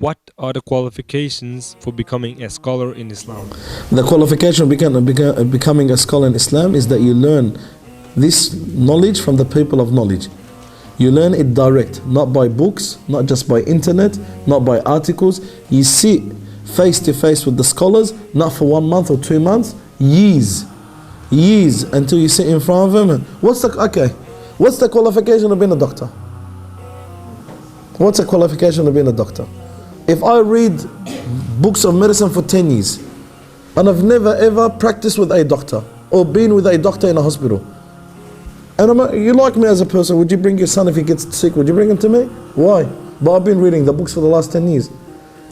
What are the qualifications for becoming a scholar in Islam? The qualification of becoming a scholar in Islam is that you learn this knowledge from the people of knowledge. You learn it direct, not by books, not just by internet, not by articles. You sit face to face with the scholars, not for 1 month or 2 months, years until you sit in front of them. What's the qualification of being a doctor? What's the qualification of being a doctor? If I read books of medicine for 10 years and I've never ever practiced with a doctor or been with a doctor in a hospital, and you like me as a person, would you bring your son if he gets sick? Would you bring him to me? Why? But I've been reading the books for the last 10 years.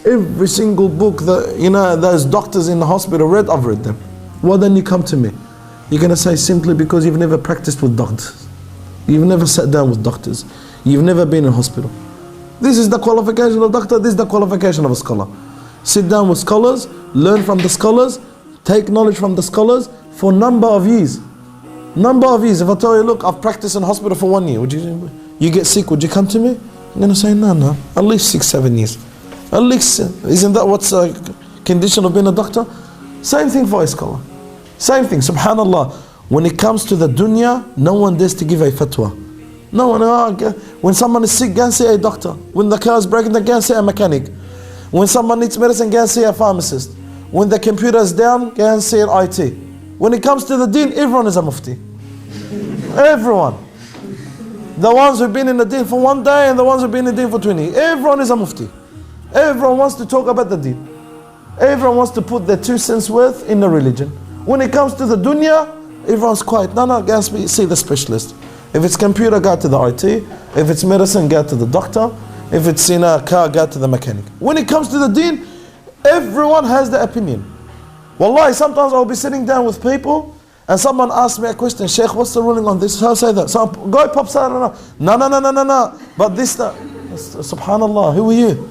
Every single book that those doctors in the hospital read, I've read them. Well, then you come to me. You're going to say simply because you've never practiced with doctors. You've never sat down with doctors. You've never been in a hospital. This is the qualification of a doctor, this is the qualification of a scholar. Sit down with scholars, learn from the scholars, take knowledge from the scholars for a number of years. Number of years. If I tell you, look, I've practiced in hospital for 1 year, would you get sick, would you come to me? I'm going to say, no, at least 6-7 years. At least, isn't that what's a condition of being a doctor? Same thing for a scholar. Same thing, subhanallah. When it comes to the dunya, no one dares to give a fatwa. No one, when someone is sick, go and see a doctor. When the car is breaking, go and see a mechanic. When someone needs medicine, go and see a pharmacist. When the computer is down, go and see an IT. When it comes to the deen, everyone is a mufti. Everyone. The ones who've been in the deen for 1 day and the ones who've been in the deen for 20. Everyone is a mufti. Everyone wants to talk about the deen. Everyone wants to put their 2 cents worth in the religion. When it comes to the dunya, everyone's quiet. No, go and see the specialist. If it's computer, go to the IT. If it's medicine, go to the doctor. If it's in a car, go to the mechanic. When it comes to the deen, everyone has their opinion. Wallahi, sometimes I'll be sitting down with people and someone asks me a question, Sheikh, what's the ruling on this? I'll say that. So a guy pops out, no. But this, subhanallah, who are you?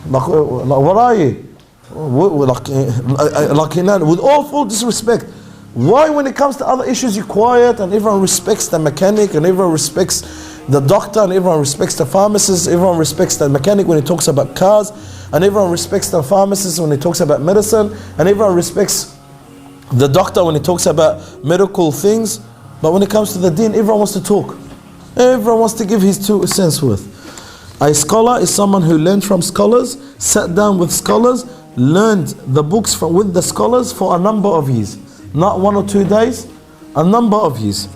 Like what are you? With all full disrespect. Why when it comes to other issues you're quiet and everyone respects the mechanic and everyone respects the doctor and everyone respects the pharmacist, everyone respects the mechanic when he talks about cars, and everyone respects the pharmacist when he talks about medicine, and everyone respects the doctor when he talks about medical things. But when it comes to the deen, everyone wants to talk. Everyone wants to give his 2 cents worth. A scholar is someone who learned from scholars, sat down with scholars, learned the books with the scholars for a number of years. Not 1 or 2 days, a number of years.